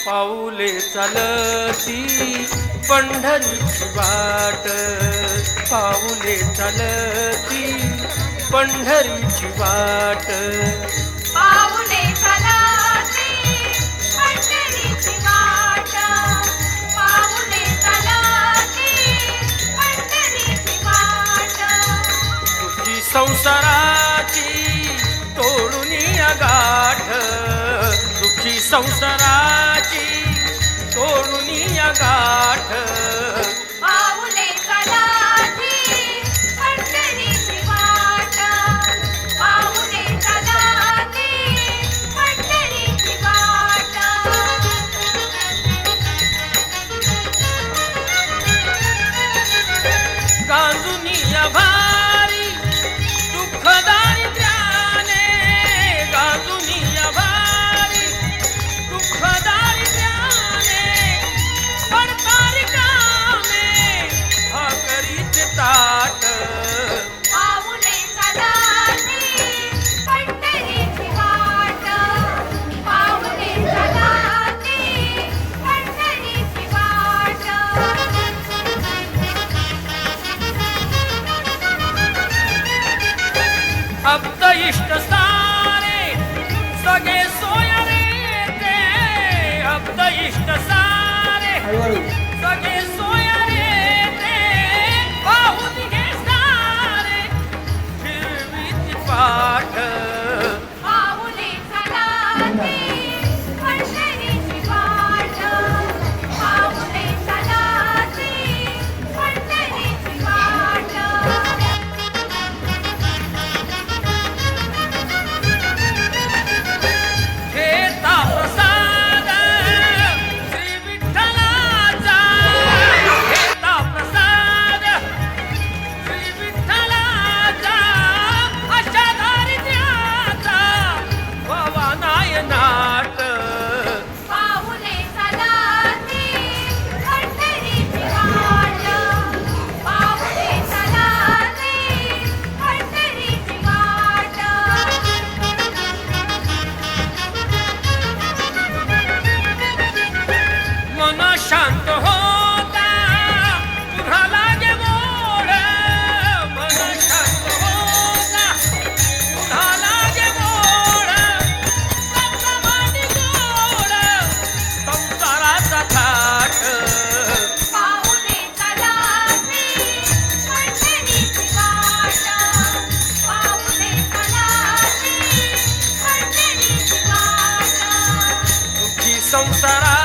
पाऊले चालती पंढरीची वाट, पाऊले चालती पंढरीची वाट, पाऊले चालती पंढरीची वाट, पाऊले चालती पंढरीची वाट, दुःखी संसाराची तोडून गाठ, दुःखी संसाराची तोडून गाठ, पाऊले चालती पंढरीची वाट, पाऊले चालती पंढरीची वाट, गांजुनी भारी दुःख दारिद्र्याने, गांजुनी भारी दुःख दारिद्र्याने, पडतारी कामे भाकरीचे ताट, पाऊले चालती पंढरीची वाट, पाऊले चालती पंढरीची वाट, भक्त इष्ट सारे सगळे सोयरे ते, भक्त इष्ट सारे सगळे सोयरे ते, पाहून घे सारे फिरवीत पाठ, पाऊले चालती पंढरीची वाट, पाऊले चालती पंढरीची वाट, घेता प्रसाद श्री विठ्ठलाचा, घेता प्रसाद श्री विठ्ठलाचा, अशा दारिद्र्याचा व्हावा नायनाट, पाऊले चालती पंढरीची वाट, पाऊले चालती पंढरीची वाट, मन शांत होता पुन्हा लागे मोड, मन शांत होता पुन्हा लागे मोड, सप्तमानी गोड संसाराचा थाट, पाऊले चालती पंढरीची वाट, पाऊले चालती पंढरीची वाट, दुःखी संसारा